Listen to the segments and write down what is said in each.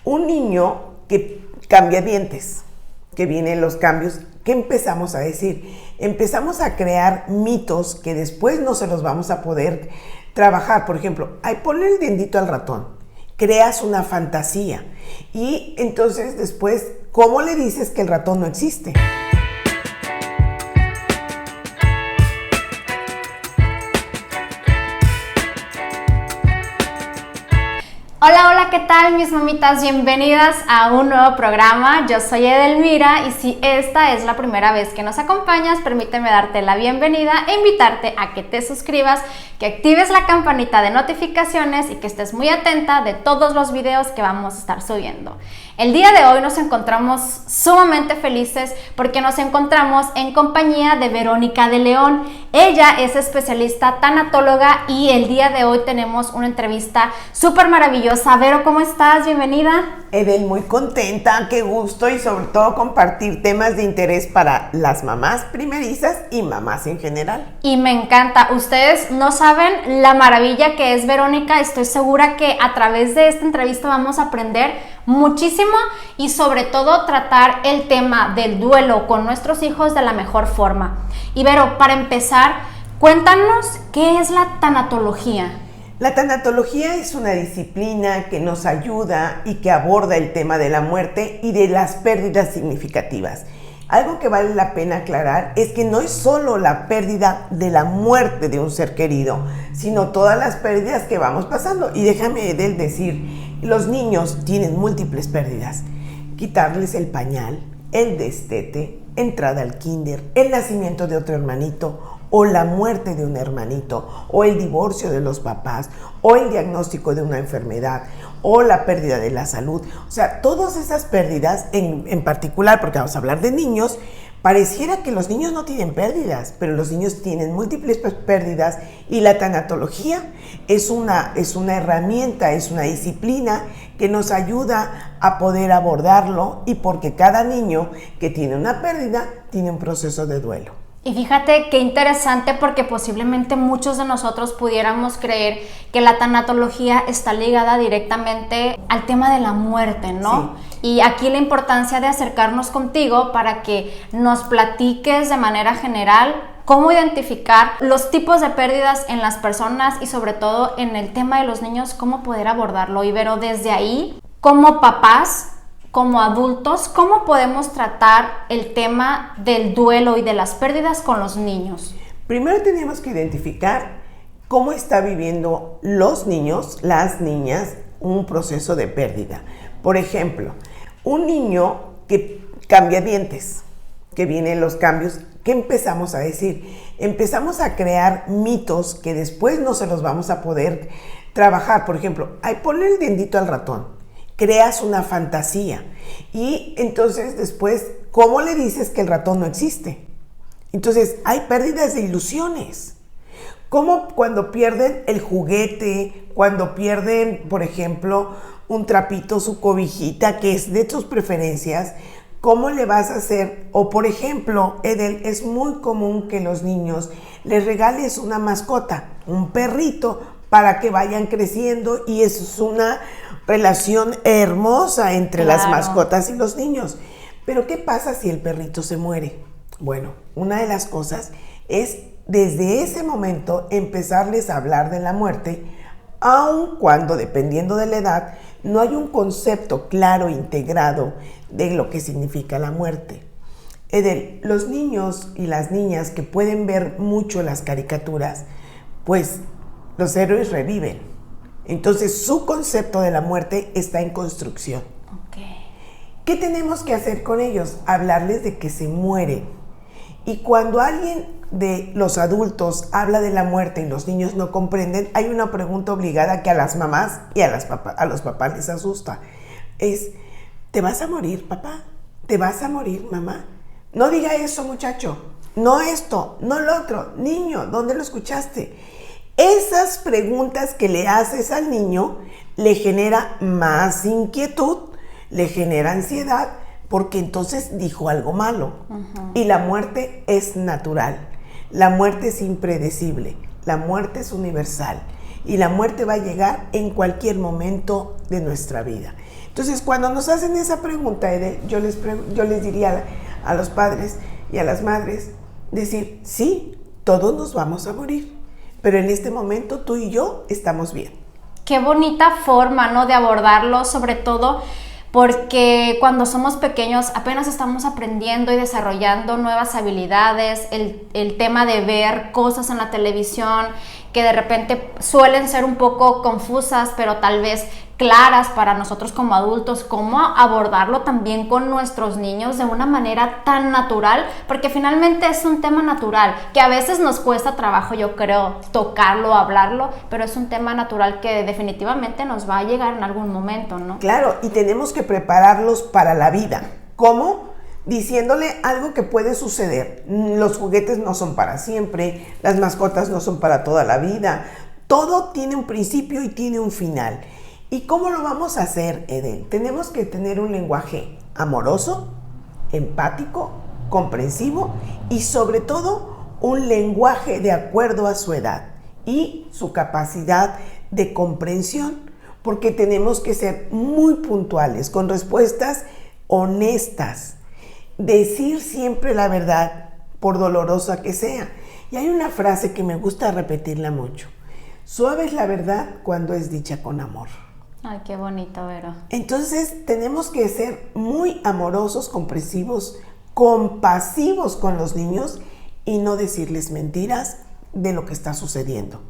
Un niño que cambia dientes, que vienen los cambios, ¿qué empezamos a decir? Empezamos a crear mitos que después no se los vamos a poder trabajar. Por ejemplo, ponle el dientito al ratón, creas una fantasía y entonces después, ¿cómo le dices que el ratón no existe? Hola, hola, ¿qué tal mis mamitas? Bienvenidas a un nuevo programa. Yo soy Edelmira y si esta es la primera vez que nos acompañas, permíteme darte la bienvenida e invitarte a que te suscribas, que actives la campanita de notificaciones y que estés muy atenta de todos los videos que vamos a estar subiendo. El día de hoy nos encontramos sumamente felices porque nos encontramos en compañía de Verónica de León. Ella es especialista tanatóloga y el día de hoy tenemos una entrevista súper maravillosa. Vero, ¿cómo estás? Bienvenida. Edel, muy contenta, qué gusto y sobre todo compartir temas de interés para las mamás primerizas y mamás en general. Y me encanta, ustedes no saben la maravilla que es Verónica. Estoy segura que a través de esta entrevista vamos a aprender muchísimo y sobre todo tratar el tema del duelo con nuestros hijos de la mejor forma. Y Vero, para empezar, cuéntanos qué es la tanatología. La tanatología es una disciplina que nos ayuda y que aborda el tema de la muerte y de las pérdidas significativas. Algo que vale la pena aclarar es que no es solo la pérdida de la muerte de un ser querido, sino todas las pérdidas que vamos pasando. Y déjame, Edel, decir, los niños tienen múltiples pérdidas. Quitarles el pañal, el destete, entrada al kinder, el nacimiento de otro hermanito, o la muerte de un hermanito, o el divorcio de los papás, o el diagnóstico de una enfermedad, o la pérdida de la salud. O sea, todas esas pérdidas, en particular, porque vamos a hablar de niños, pareciera que los niños no tienen pérdidas, pero los niños tienen múltiples pérdidas y la tanatología es una herramienta, es una disciplina que nos ayuda a poder abordarlo y porque cada niño que tiene una pérdida tiene un proceso de duelo. Y fíjate qué interesante porque posiblemente muchos de nosotros pudiéramos creer que la tanatología está ligada directamente al tema de la muerte, ¿no? Sí. Y aquí la importancia de acercarnos contigo para que nos platiques de manera general cómo identificar los tipos de pérdidas en las personas y sobre todo en el tema de los niños, cómo poder abordarlo. Y Vero, desde ahí, como papás, como adultos, ¿cómo podemos tratar el tema del duelo y de las pérdidas con los niños? Primero tenemos que identificar cómo está viviendo los niños, las niñas, un proceso de pérdida. Por ejemplo, un niño que cambia dientes, que vienen los cambios, ¿qué empezamos a decir? Empezamos a crear mitos que después no se los vamos a poder trabajar. Por ejemplo, ponle el dientito al ratón. Creas una fantasía y entonces después, ¿cómo le dices que el ratón no existe? Entonces hay pérdidas de ilusiones, como cuando pierden el juguete, cuando pierden, por ejemplo, un trapito, su cobijita, que es de tus preferencias. ¿Cómo le vas a hacer? O por ejemplo, Edel, es muy común que los niños les regales una mascota, un perrito, para que vayan creciendo y eso es una relación hermosa entre las mascotas y los niños. Pero ¿qué pasa si el perrito se muere? Bueno, una de las cosas es desde ese momento empezarles a hablar de la muerte, aun cuando, dependiendo de la edad, no hay un concepto claro, integrado de lo que significa la muerte. Edel, los niños y las niñas que pueden ver mucho las caricaturas, pues los héroes reviven. Entonces su concepto de la muerte está en construcción. Okay. ¿Qué tenemos que hacer con ellos? Hablarles de que se mueren. Y cuando alguien de los adultos habla de la muerte y los niños no comprenden, hay una pregunta obligada que a las mamás y a los papás les asusta. Es, ¿te vas a morir, papá? ¿Te vas a morir, mamá? No diga eso, muchacho. No esto, no lo otro. Niño, ¿dónde lo escuchaste? Esas preguntas que le haces al niño le genera más inquietud, le genera ansiedad, porque entonces dijo algo malo. Y la muerte es natural, la muerte es impredecible, la muerte es universal y la muerte va a llegar en cualquier momento de nuestra vida. Entonces, cuando nos hacen esa pregunta, Edel, yo les diría a los padres y a las madres, decir, sí, todos nos vamos a morir, pero en este momento tú y yo estamos bien. Qué bonita forma, ¿no?, de abordarlo, sobre todo porque cuando somos pequeños apenas estamos aprendiendo y desarrollando nuevas habilidades, el tema de ver cosas en la televisión que de repente suelen ser un poco confusas, pero tal vez claras para nosotros como adultos, cómo abordarlo también con nuestros niños de una manera tan natural, porque finalmente es un tema natural, que a veces nos cuesta trabajo, yo creo, tocarlo, hablarlo, pero es un tema natural que definitivamente nos va a llegar en algún momento, ¿no? Claro, y tenemos que prepararlos para la vida. ¿Cómo? Diciéndole algo que puede suceder. Los juguetes no son para siempre, las mascotas no son para toda la vida. Todo tiene un principio y tiene un final. ¿Y cómo lo vamos a hacer, Edel? Tenemos que tener un lenguaje amoroso, empático, comprensivo y sobre todo un lenguaje de acuerdo a su edad y su capacidad de comprensión, porque tenemos que ser muy puntuales, con respuestas honestas, decir siempre la verdad, por dolorosa que sea. Y hay una frase que me gusta repetirla mucho: suave es la verdad cuando es dicha con amor. Ay, qué bonito, Vero. Entonces tenemos que ser muy amorosos, comprensivos, compasivos con los niños y no decirles mentiras de lo que está sucediendo.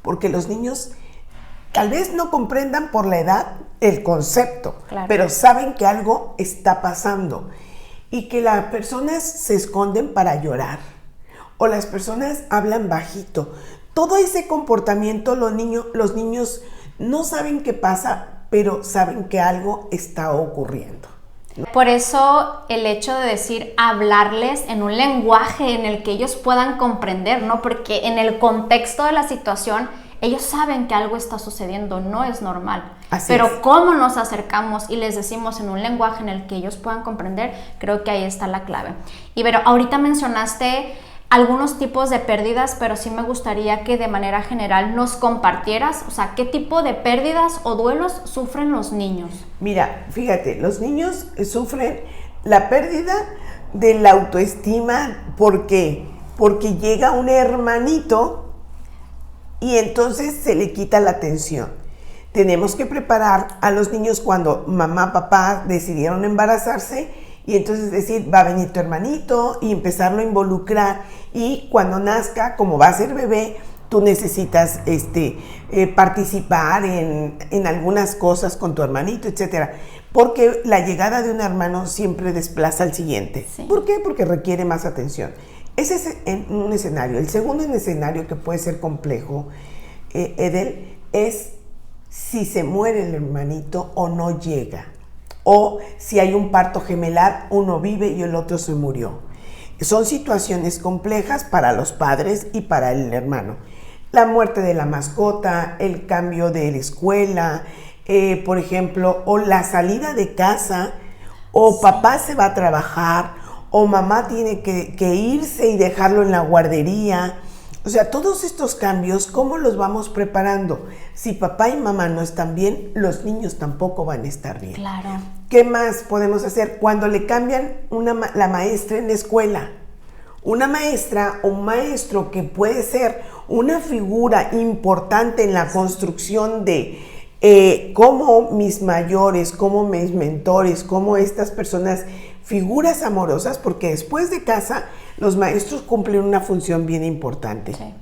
Porque los niños tal vez no comprendan por la edad el concepto, claro, pero saben que algo está pasando y que las personas se esconden para llorar o las personas hablan bajito. Todo ese comportamiento los niños no saben qué pasa, pero saben que algo está ocurriendo. Por eso el hecho de decir, hablarles en un lenguaje en el que ellos puedan comprender, ¿no? Porque en el contexto de la situación, ellos saben que algo está sucediendo, no es normal. Pero cómo nos acercamos y les decimos en un lenguaje en el que ellos puedan comprender, creo que ahí está la clave. Y pero ahorita mencionaste algunos tipos de pérdidas, pero sí me gustaría que de manera general nos compartieras, o sea, qué tipo de pérdidas o duelos sufren los niños. Mira, fíjate, los niños sufren la pérdida de la autoestima. ¿Por qué? Porque llega un hermanito y entonces se le quita la atención. Tenemos que preparar a los niños cuando mamá, papá decidieron embarazarse. Y entonces decir, va a venir tu hermanito y empezarlo a involucrar. Y cuando nazca, como va a ser bebé, tú necesitas participar en algunas cosas con tu hermanito, etc. Porque la llegada de un hermano siempre desplaza al siguiente. Sí. ¿Por qué? Porque requiere más atención. Ese es un escenario. El segundo escenario que puede ser complejo, Edel, es si se muere el hermanito o no llega. O si hay un parto gemelar, uno vive y el otro se murió. Son situaciones complejas para los padres y para el hermano. La muerte de la mascota, el cambio de la escuela, por ejemplo, o la salida de casa, o papá se va a trabajar, o mamá tiene que irse y dejarlo en la guardería. O sea, todos estos cambios, ¿cómo los vamos preparando? Si papá y mamá no están bien, los niños tampoco van a estar bien. Claro. ¿Qué más podemos hacer? Cuando le cambian la maestra en la escuela. Una maestra o un maestro que puede ser una figura importante en la construcción de cómo mis mayores, cómo mis mentores, cómo estas personas, figuras amorosas, porque después de casa los maestros cumplen una función bien importante. Sí.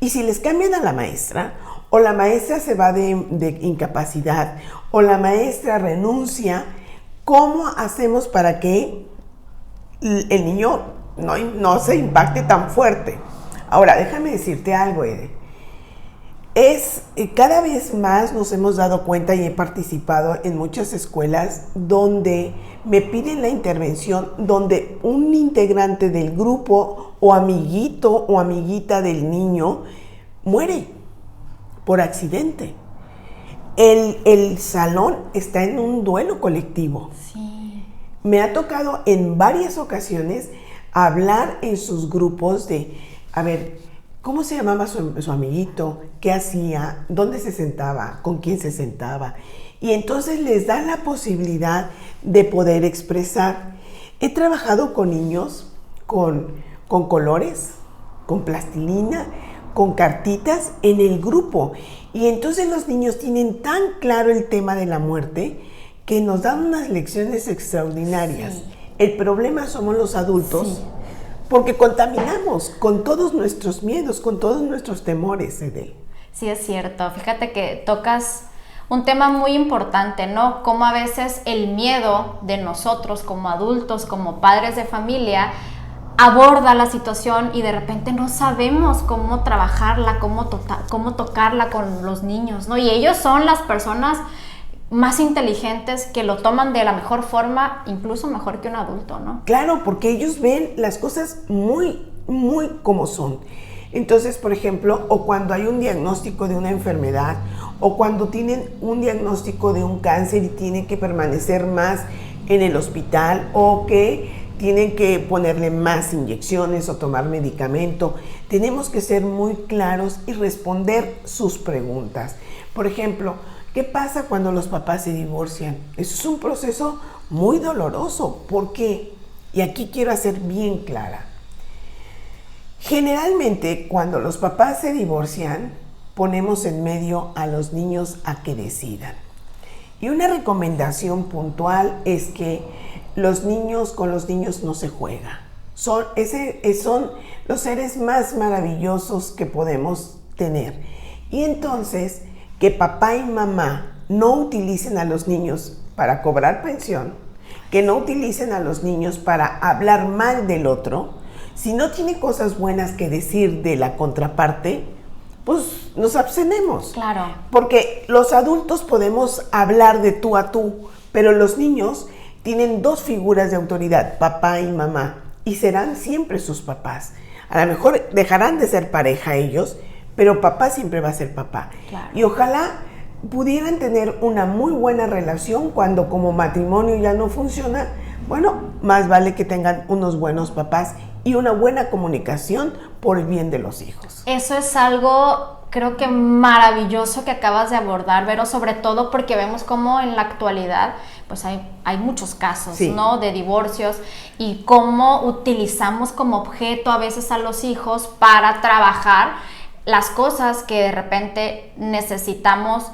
Y si les cambian a la maestra, o la maestra se va de incapacidad, o la maestra renuncia, ¿cómo hacemos para que el niño no se impacte tan fuerte? Ahora, déjame decirte algo, Ede. Cada vez más nos hemos dado cuenta y he participado en muchas escuelas donde me piden la intervención, donde un integrante del grupo o amiguito o amiguita del niño muere por accidente. El salón está en un duelo colectivo. Sí. Me ha tocado en varias ocasiones hablar en sus grupos de, a ver, ¿cómo se llamaba su amiguito? ¿Qué hacía? ¿Dónde se sentaba? ¿Con quién se sentaba? y entonces les da la posibilidad de poder expresar. He trabajado con niños con colores, con plastilina, con cartitas en el grupo, y entonces los niños tienen tan claro el tema de la muerte que nos dan unas lecciones extraordinarias. Sí. El problema somos los adultos, sí, porque contaminamos con todos nuestros miedos, con todos nuestros temores, Edel. Sí, es cierto. Fíjate que tocas un tema muy importante, ¿no? Cómo a veces el miedo de nosotros como adultos, como padres de familia, aborda la situación y de repente no sabemos cómo trabajarla, cómo tocarla con los niños, ¿no? Y ellos son las personas más inteligentes que lo toman de la mejor forma, incluso mejor que un adulto, ¿no? Claro, porque ellos ven las cosas muy, muy como son. Entonces, por ejemplo, o cuando hay un diagnóstico de una enfermedad, o cuando tienen un diagnóstico de un cáncer y tienen que permanecer más en el hospital, o que tienen que ponerle más inyecciones o tomar medicamento, tenemos que ser muy claros y responder sus preguntas. Por ejemplo, ¿qué pasa cuando los papás se divorcian? Eso es un proceso muy doloroso. ¿Por qué? Y aquí quiero hacer bien clara. Generalmente, cuando los papás se divorcian, ponemos en medio a los niños a que decidan. Y una recomendación puntual es que con los niños no se juega. Son los seres más maravillosos que podemos tener. Y entonces, que papá y mamá no utilicen a los niños para cobrar pensión, que no utilicen a los niños para hablar mal del otro. Si no tiene cosas buenas que decir de la contraparte, pues nos abstenemos. Claro. Porque los adultos podemos hablar de tú a tú, pero los niños tienen dos figuras de autoridad, papá y mamá, y serán siempre sus papás. A lo mejor dejarán de ser pareja ellos, pero papá siempre va a ser papá. Claro. Y ojalá pudieran tener una muy buena relación cuando como matrimonio ya no funciona. Bueno, más vale que tengan unos buenos papás y una buena comunicación por el bien de los hijos. Eso es algo, creo que maravilloso que acabas de abordar, Vero, sobre todo porque vemos cómo en la actualidad pues hay muchos casos, sí, ¿no?, de divorcios, y cómo utilizamos como objeto a veces a los hijos para trabajar las cosas que de repente necesitamos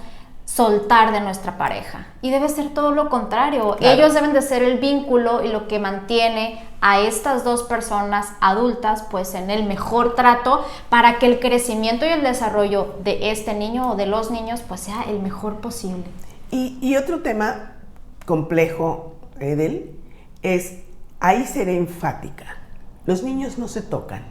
soltar de nuestra pareja. Y debe ser todo lo contrario. Claro. Ellos deben de ser el vínculo y lo que mantiene a estas dos personas adultas pues en el mejor trato para que el crecimiento y el desarrollo de este niño o de los niños pues sea el mejor posible. Y otro tema complejo, Edel, es ahí seré enfática. Los niños no se tocan.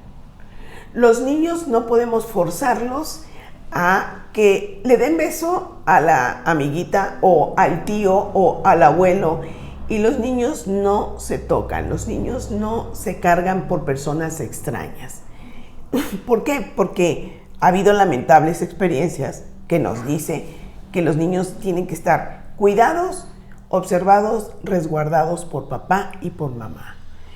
Los niños no podemos forzarlos a que le den beso a la amiguita o al tío o al abuelo, y los niños no se tocan, los niños no se cargan por personas extrañas. ¿Por qué? Porque ha habido lamentables experiencias que nos dice que los niños tienen que estar cuidados, observados, resguardados por papá y por mamá.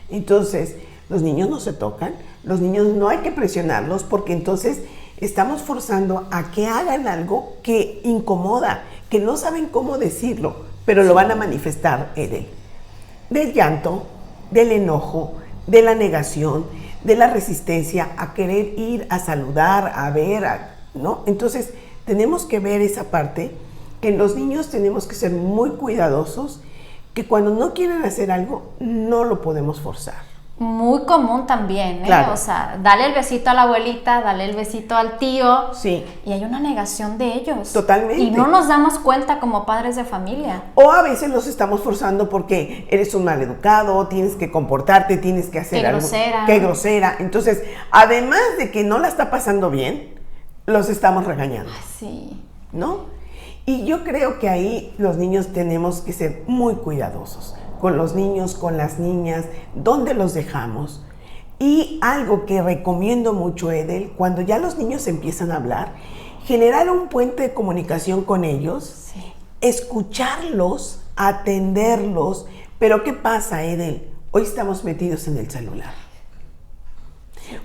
Entonces, los niños no se tocan, los niños no hay que presionarlos, porque entonces estamos forzando a que hagan algo que incomoda, que no saben cómo decirlo, pero lo van a manifestar, Edel. Del llanto, del enojo, de la negación, de la resistencia a querer ir a saludar, a ver, ¿no? Entonces, tenemos que ver esa parte, que los niños tenemos que ser muy cuidadosos, que cuando no quieren hacer algo, no lo podemos forzar. Muy común también, ¿eh? Claro. O sea, dale el besito a la abuelita, dale el besito al tío. Sí. Y hay una negación de ellos. Totalmente. Y no nos damos cuenta como padres de familia. O a veces los estamos forzando porque eres un maleducado, tienes que comportarte, tienes que hacer algo. Qué grosera. Entonces, además de que no la está pasando bien, los estamos regañando. Sí. ¿No? Y yo creo que ahí los niños tenemos que ser muy cuidadosos. Con los niños, con las niñas, dónde los dejamos. Y algo que recomiendo mucho, Edel, cuando ya los niños empiezan a hablar, generar un puente de comunicación con ellos, sí, escucharlos, atenderlos. Pero ¿qué pasa, Edel? Hoy estamos metidos en el celular.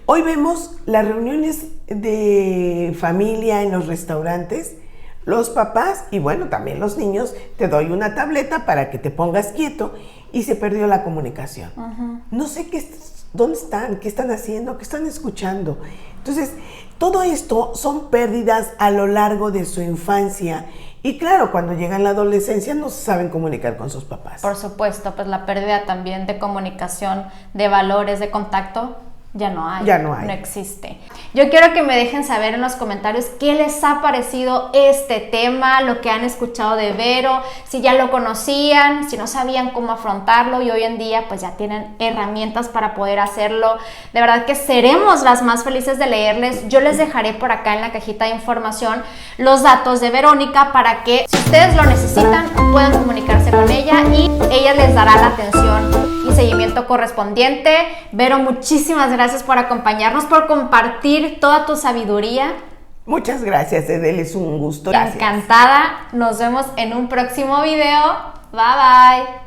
Hoy vemos las reuniones de familia en los restaurantes. Los papás y bueno, también los niños, te doy una tableta para que te pongas quieto y se perdió la comunicación. No sé dónde están, qué están haciendo, qué están escuchando. Entonces, todo esto son pérdidas a lo largo de su infancia. Y claro, cuando llegan a la adolescencia no se saben comunicar con sus papás. Por supuesto, pues la pérdida también de comunicación, de valores, de contacto, ya no hay. Ya no hay. No existe. Yo quiero que me dejen saber en los comentarios qué les ha parecido este tema, lo que han escuchado de Vero, si ya lo conocían, si no sabían cómo afrontarlo y hoy en día pues ya tienen herramientas para poder hacerlo. De verdad que seremos las más felices de leerles. Yo les dejaré por acá en la cajita de información los datos de Verónica para que si ustedes lo necesitan puedan comunicarse con ella y ella les dará la atención y seguimiento correspondiente. Vero, muchísimas gracias por acompañarnos, por compartir toda tu sabiduría. Muchas gracias, Edel, es un gusto. Gracias. Encantada. Nos vemos en un próximo video. Bye bye.